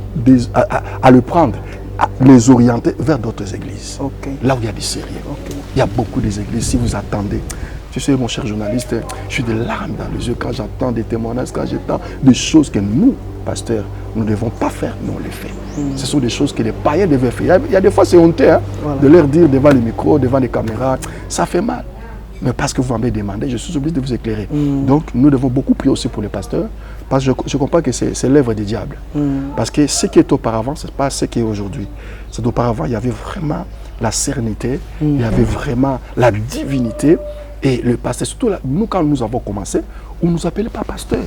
le prendre, à les orienter vers d'autres églises. Okay. Là où il y a des sérieux. Okay. Il y a beaucoup d'églises. Si vous attendez, tu sais, mon cher journaliste, je suis des larmes dans les yeux quand j'entends des témoignages, quand j'entends des choses que nous, pasteurs, nous ne devons pas faire, mais on les fait. Ce sont des choses que les païens devaient faire. Il y a des fois, c'est honteux de leur dire devant les micros, devant les caméras. Ça fait mal. Mais parce que vous m'avez demandé, je suis obligé de vous éclairer. Donc, nous devons beaucoup prier aussi pour les pasteurs, parce que je comprends que c'est l'œuvre du diable. Parce que ce qui est auparavant, ce n'est pas ce qui est aujourd'hui. C'est auparavant, il y avait vraiment la sérénité, il y avait vraiment la divinité. Et le pasteur, surtout là, nous, quand nous avons commencé, on ne nous appelait pas pasteur.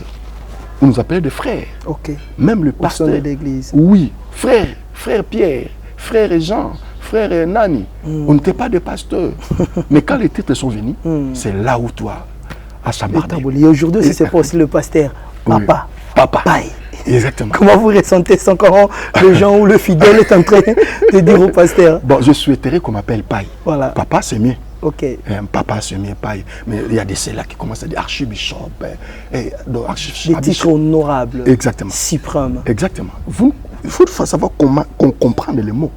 On nous appelait des frères. Okay. Même le pasteur. Au sein de l'église. Oui, frère Pierre, frère Jean, frère Nani. On n'était pas des pasteurs. Mais quand les titres sont venus, c'est là où toi, à Chamarné. Et aujourd'hui, c'est pas aussi le pasteur. Papa. Oui. Papa. Paille. Exactement. Comment vous ressentez sans quand le gens ou le fidèle est en train de dire au pasteur? Bon, je souhaiterais qu'on m'appelle Paille. Voilà. Papa, c'est mieux. Ok. Papa, c'est mieux, Paille. Mais il y a des ceux-là qui commencent à dire archibishop. Des titres honorables. Exactement. Suprêmes. Exactement. Il faut savoir qu'on comprenne les mots.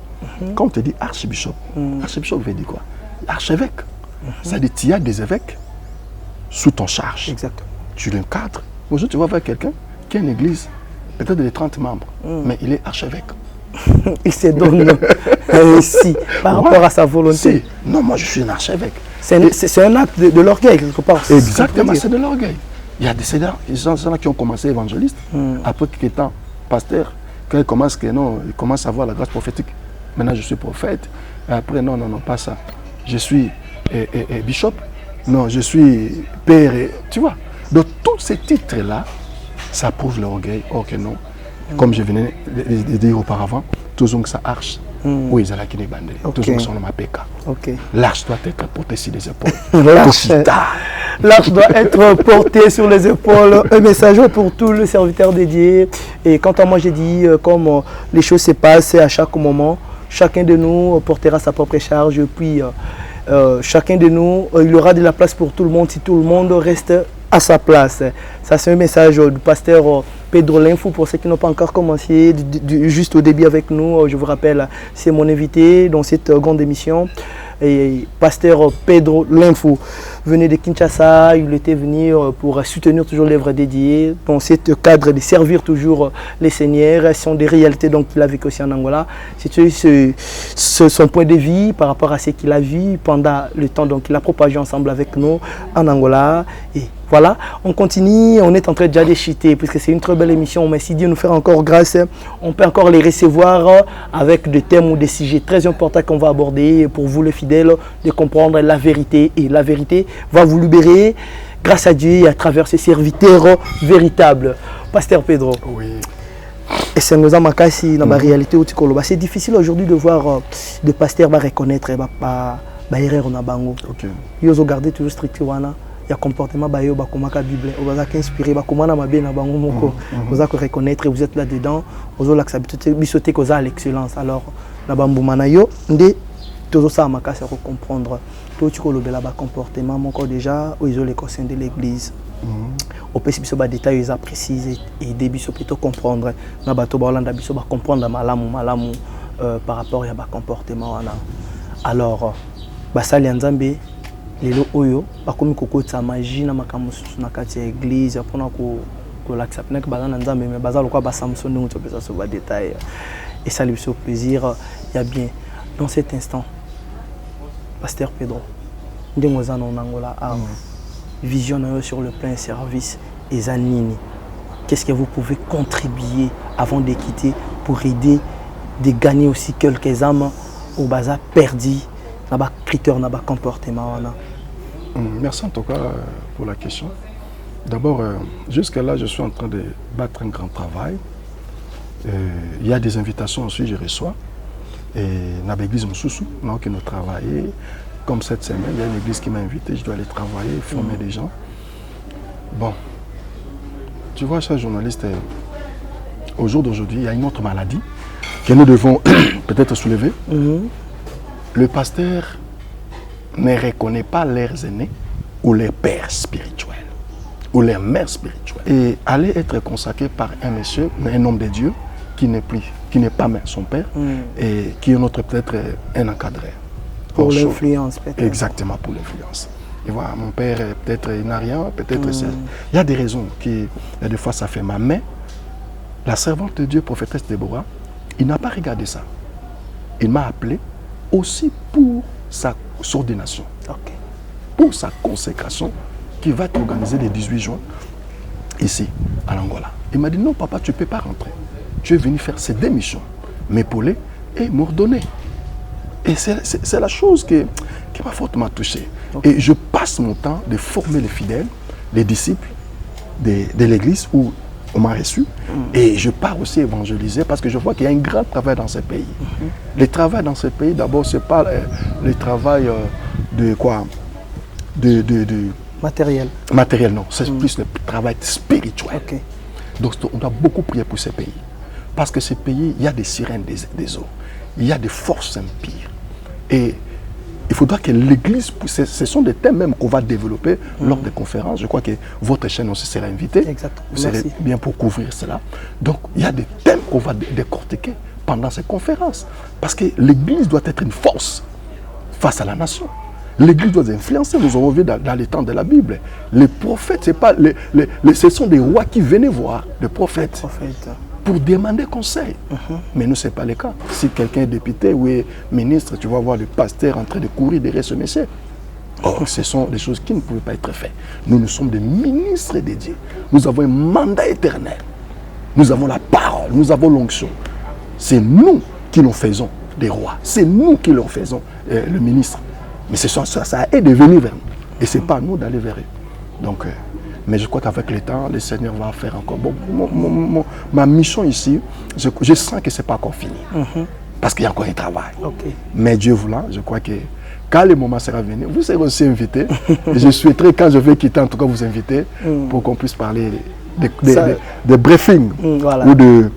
Quand on te dit archibishop, archibishop veut dire quoi? Archevêque. Ça veut dire qu'il y a des évêques sous ton charge. Exactement. Tu l'encadres. Aujourd'hui, tu vas voir quelqu'un qui a une église, peut-être de 30 membres, mais il est archevêque. Il se donne aussi par rapport à sa volonté. Si. Non, moi je suis un archevêque. C'est un acte de l'orgueil quelque part. Exactement, c'est de l'orgueil. Il y a des gens qui ont commencé évangélistes, après quelques temps, pasteur, quand ils commencent à avoir la grâce prophétique. Maintenant je suis prophète, et après non, pas ça. Je suis bishop, non, je suis père, tu vois. Donc tous ces titres-là, ça prouve l'orgueil. Or que non, comme je venais de dire auparavant, toujours que ça arche. Oui, c'est là qui est bandé. Toujours que ça m'a péca. L'arche doit être portée sur les épaules. L'arche doit être portée sur les épaules. Un message pour tous les serviteurs dédiés. Et quant à moi, j'ai dit, comme les choses se passent à chaque moment, chacun de nous portera sa propre charge. Et puis, chacun de nous, il y aura de la place pour tout le monde si tout le monde reste à sa place. Ça, c'est un message du pasteur Pedro Linfou. Pour ceux qui n'ont pas encore commencé, juste au début avec nous, je vous rappelle, c'est mon invité dans cette grande émission. Et pasteur Pedro Linfou venait de Kinshasa, il était venu pour soutenir toujours l'œuvre dédiée dans ce cadre de servir toujours les seigneurs. Ce sont des réalités qu'il a vécu aussi en Angola. C'est son point de vue par rapport à ce qu'il a vu pendant le temps qu'il a propagé ensemble avec nous en Angola. Et voilà, on continue, on est en train déjà de chuter puisque c'est une très belle émission, mais si Dieu nous fait encore grâce, on peut encore les recevoir avec des thèmes ou des sujets très importants qu'on va aborder pour vous les fidèles, de comprendre la vérité. Et la vérité va vous libérer grâce à Dieu et à travers ses serviteurs véritables. Pasteur Pedro. Oui. Et c'est nous avons cassé dans la réalité au Tikoloba. C'est difficile aujourd'hui de voir des pasteurs reconnaître les erreurs dans bango. Ils ont gardé toujours strictement. Il y a comportement bayo bakomaka Bible. Vous avez inspiré bakomana mabe na bango moko. Vous avez reconnaître vous êtes là dedans. Vous avez l'accepter bisoté cause à l'excellence. Alors na bambu manayo ndé Tout ça, c'est pour comprendre. Tout ce que le comportement, mon déjà, où ils ont les conseils de l'église. Au plus, ils ont des détails, ils apprécient et début, ils plutôt comprendre. Ils ont comprendre malamu par rapport à comportement. Alors, ça, les Nzambe, les oyo, comme koko de magie, na makamusu na kati ya église, pour l'accepter que bazana Nzambe, mais bazalo quoi basamson nous tu peux ça sur des détails. Et ça lui fait plaisir, il y a bien. Dans cet instant, Pasteur Pedro, nous sommes en Angola, vision sur le plein service et Zanini. Qu'est-ce que vous pouvez contribuer avant de quitter pour aider de gagner aussi quelques âmes au bazar perdu, dans le critère, dans le comportement? Merci en tout cas pour la question. D'abord, jusque-là, je suis en train de battre un grand travail. Il y a des invitations aussi, je reçois. Et dans l'église Moussoussou, qui nous travaillons. Comme cette semaine, il y a une église qui m'a invité, je dois aller travailler, former des gens. Bon, tu vois, cher journaliste, au jour d'aujourd'hui, il y a une autre maladie que nous devons peut-être soulever. Le pasteur ne reconnaît pas leurs aînés ou leurs pères spirituels ou leurs mères spirituelles. Et aller être consacré par un monsieur, un homme de Dieu, qui n'est pas son père et qui est notre peut-être un encadré. Pour l'influence peut-être. Exactement, pour l'influence. Et voilà, mon père peut-être il n'a rien, peut-être c'est... Il y a des raisons qui, des fois ça fait mal, mais la servante de Dieu, prophétesse Déborah, il n'a pas regardé ça. Il m'a appelé aussi pour sa ordination, pour sa consécration qui va être organisée le 18 juin ici, à l'Angola. Il m'a dit non papa, tu ne peux pas rentrer. Tu es venu faire ces deux missions, m'épauler et m'ordonner. Et c'est la chose qui m'a fortement touché. Et je passe mon temps de former les fidèles, les disciples de l'église où on m'a reçu. Et je pars aussi évangéliser parce que je vois qu'il y a un grand travail dans ce pays. Le travail dans ce pays, d'abord, ce n'est pas le travail de quoi matériel. Matériel, non. C'est plus le travail spirituel. Donc, on doit beaucoup prier pour ce pays. Parce que ce pays, il y a des sirènes des eaux. Il y a des forces impires. Et il faudra que l'Église, ce sont des thèmes même qu'on va développer lors des conférences. Je crois que votre chaîne aussi sera invitée. Exactement. Vous serez bien pour couvrir cela. Donc, il y a des thèmes qu'on va décortiquer pendant ces conférences. Parce que l'Église doit être une force face à la nation. L'Église doit influencer. Nous avons vu dans les temps de la Bible. Les prophètes, ce sont des rois qui venaient voir les prophètes. Pour demander conseil. Mais nous, ce n'est pas le cas. Si quelqu'un est député ou est ministre, tu vas voir le pasteur en train de courir derrière ce monsieur. Or, ce sont des choses qui ne pouvaient pas être faites. Nous sommes des ministres de Dieu. Nous avons un mandat éternel. Nous avons la parole, nous avons l'onction. C'est nous qui nous faisons des rois. C'est nous qui leur faisons le ministre. Mais ça est de venir vers nous. Et ce n'est pas à nous d'aller vers eux. Donc, mais je crois qu'avec le temps, le Seigneur va faire encore. Bon, ma mission ici, je sens que ce n'est pas encore fini. Parce qu'il y a encore un travail. Mais Dieu voulant, je crois que quand le moment sera venu, vous serez aussi invités. Et je souhaiterais, quand je vais quitter, en tout cas vous inviter pour qu'on puisse parler de briefing ou de,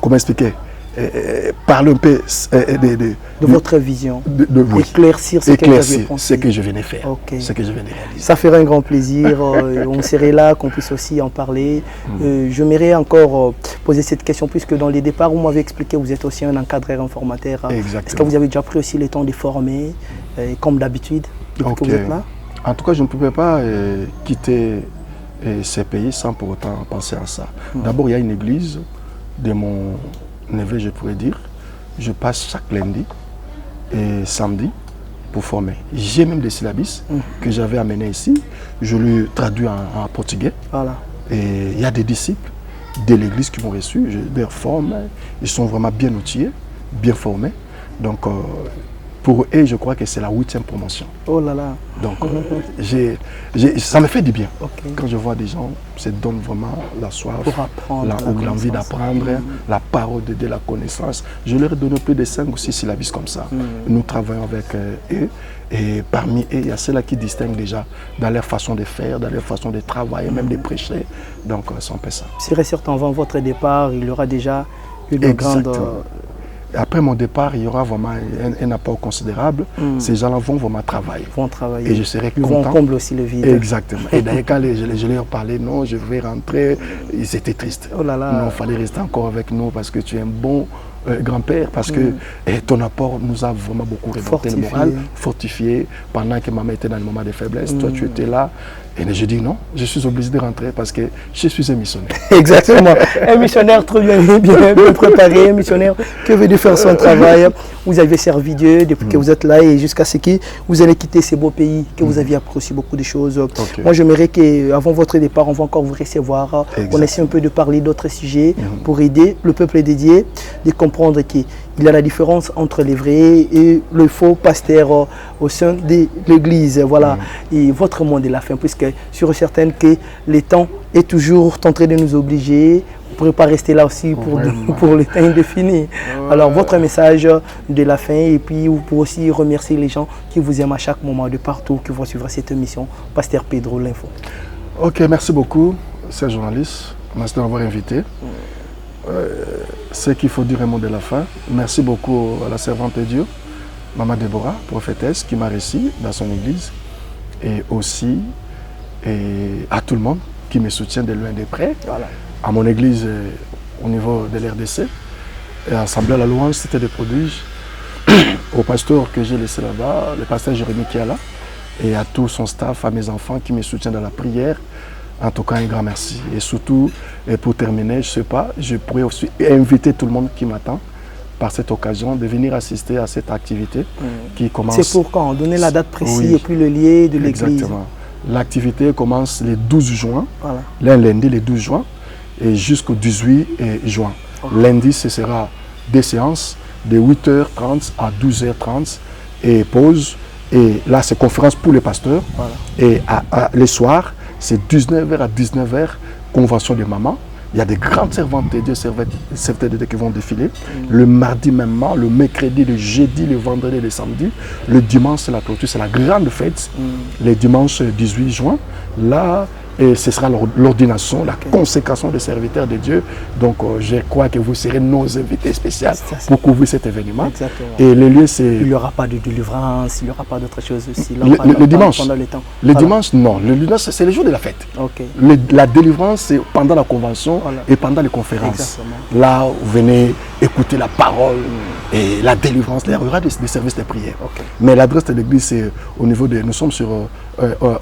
comment expliquer, parler un peu de votre vision, éclaircir ce que je venais faire, ce que je venais réaliser. Ça ferait un grand plaisir, on serait là, qu'on puisse aussi en parler. J'aimerais encore poser cette question, puisque dans les départs, vous m'avez expliqué, vous êtes aussi un encadreur informateur. Est-ce que vous avez déjà pris aussi le temps de former, comme d'habitude, depuis que vous êtes là? En tout cas, je ne pouvais pas quitter ces pays sans pour autant penser à ça. D'abord, il y a une église de mon neveu, je pourrais dire. Je passe chaque lundi et samedi pour former. J'ai même des syllabus que j'avais amenés ici. Je les traduis en portugais. Et il y a des disciples de l'église qui m'ont reçu. Je les forme. Ils sont vraiment bien outillés, bien formés. Donc, pour eux, je crois que c'est la 8e promotion. Oh là là. Donc, ça me fait du bien. Quand je vois des gens, ça donne vraiment la soif, l'envie d'apprendre, la parole de Dieu, la connaissance. Je leur ai donné plus de 5 ou 6 syllabus comme ça. Nous travaillons avec eux. Et parmi eux, il y a ceux-là qui distinguent déjà dans leur façon de faire, dans leur façon de travailler, même de prêcher. Donc, c'est un peu ça. C'est certain, avant votre départ, il y aura déjà une grande... après mon départ, il y aura vraiment un apport considérable. Ces gens-là vont vraiment travailler. Et je serai content. Ils vont combler aussi le vide. Exactement. Et d'ailleurs, quand je leur parlais, non, je vais rentrer, ils étaient tristes. Oh là là. Non, il fallait rester encore avec nous parce que tu es un bon grand-père, parce que ton apport nous a vraiment beaucoup remonté le moral, fortifié pendant que maman était dans le moment de faiblesse. Toi, tu étais là. Et je dis non, je suis obligé de rentrer parce que je suis un missionnaire. Exactement. Un missionnaire très bien préparé, un missionnaire qui veut de faire son travail. Vous avez servi Dieu depuis que vous êtes là et jusqu'à ce que vous allez quitter ces beaux pays, que vous aviez appris aussi beaucoup de choses. Moi, j'aimerais qu'avant votre départ, on va encore vous recevoir. On essaie un peu de parler d'autres sujets pour aider le peuple dédié, de comprendre qu'il y a la différence entre les vrais et le faux pasteur au sein de l'Église. Voilà. Et votre monde est la fin, puisque sur certaines que le temps est toujours en train de nous obliger. Vous ne pourrez pas rester là aussi pour le temps indéfini. Alors, votre message de la fin, et puis vous pouvez aussi remercier les gens qui vous aiment à chaque moment, de partout, qui vont suivre cette émission. Pasteur Pedro, l'info. Ok, merci beaucoup, chers journalistes. Merci de m'avoir invité. Ce qu'il faut dire un mot de la fin. Merci beaucoup à la servante de Dieu, Maman Déborah, prophétesse, qui m'a reçu dans son église. Et aussi à tout le monde qui me soutient de loin et de près. Voilà. À mon église, au niveau de l'RDC, et à l'Assemblée à la louange, c'était des prodiges. Au pasteur que j'ai laissé là-bas, le pasteur Jérémy qui est là, et à tout son staff, à mes enfants qui me soutiennent dans la prière. En tout cas, un grand merci. Et surtout, et pour terminer, je ne sais pas, je pourrais aussi inviter tout le monde qui m'attend par cette occasion de venir assister à cette activité qui commence... C'est pour quand? Donner la date précise et puis le lien de l'église. Exactement. L'activité commence le 12 juin, lundi le 12 juin, et jusqu'au 18 juin. Lundi, ce sera des séances de 8h30 à 12h30 et pause. Et là, c'est conférence pour les pasteurs. Et les soirs, c'est 19h à 19h, convention de maman. Il y a des grandes servantes de Dieu, servantes de Dieu qui vont défiler. Le mardi même, le mercredi, le jeudi, le vendredi, le samedi. Le dimanche, c'est la clôture, c'est la grande fête. Le dimanche 18 juin, là, et ce sera l'ordination, la consécration des serviteurs de Dieu. Donc, je crois que vous serez nos invités spéciaux pour couvrir cet événement. Exactement. Et le lieu, c'est... Il n'y aura pas de délivrance, il n'y aura pas d'autre chose aussi. Là, le dimanche, pendant le temps. Le dimanche, non. Le dimanche, c'est le jour de la fête. La délivrance, c'est pendant la convention et pendant les conférences. Exactement. Là, vous venez écouter la parole et la délivrance. Il y aura des services de prière. Mais l'adresse de l'église, c'est au niveau de... Nous sommes sur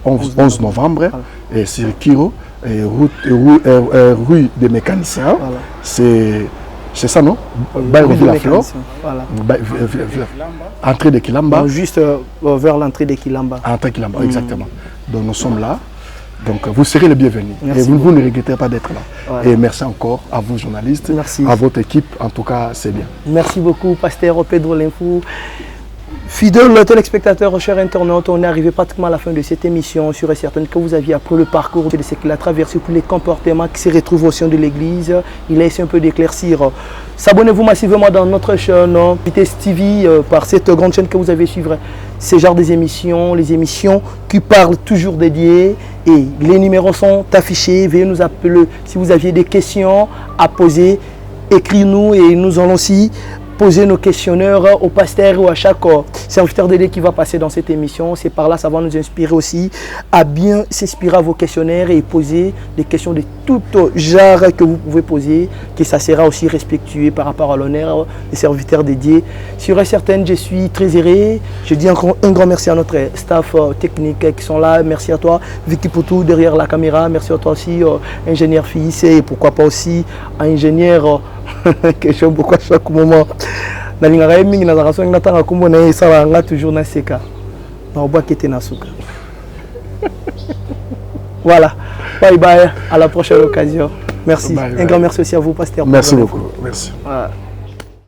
11 novembre. Et sur Kiro, rue des mécaniciens, c'est ça, non? Entrée de Kilamba. Juste vers l'entrée de Kilamba. Entrée de Kilamba, exactement. Donc nous sommes là. Donc vous serez les bienvenus. Et vous ne regrettez pas d'être là. Et merci encore à vous, journalistes, à votre équipe. En tout cas, c'est bien. Merci beaucoup, Pasteur Pedro Linfou. Fidèles téléspectateurs, chers internautes, on est arrivé pratiquement à la fin de cette émission. Sûr et certain que vous aviez appris le parcours de ce qu'il a traversé, tous les comportements qui se retrouvent au sein de l'église. Il a essayé un peu d'éclaircir. S'abonnez-vous massivement dans notre chaîne Vitesse TV par cette grande chaîne que vous avez suivre ce genre des émissions, les émissions qui parlent toujours dédiées. Et les numéros sont affichés. Veuillez nous appeler si vous aviez des questions à poser. Écrivez-nous et nous allons aussi poser nos questionnaires au pasteur ou à chaque serviteur de Dieu qui va passer dans cette émission. C'est par là, ça va nous inspirer aussi à bien s'inspirer à vos questionnaires et poser des questions de tout genre que vous pouvez poser, que ça sera aussi respectueux par rapport à l'honneur des serviteurs dédiés. Sur certaines, je suis très heureux. Je dis encore un grand merci à notre staff technique qui sont là. Merci à toi, Vicky Poutou, derrière la caméra. Merci à toi aussi, ingénieur Fils, et pourquoi pas aussi ingénieur que j'aime beaucoup à chaque moment. Toujours voilà, bye bye, à la prochaine occasion. Merci. Un grand merci aussi à vous, Pasteur. Merci beaucoup. Merci. Voilà.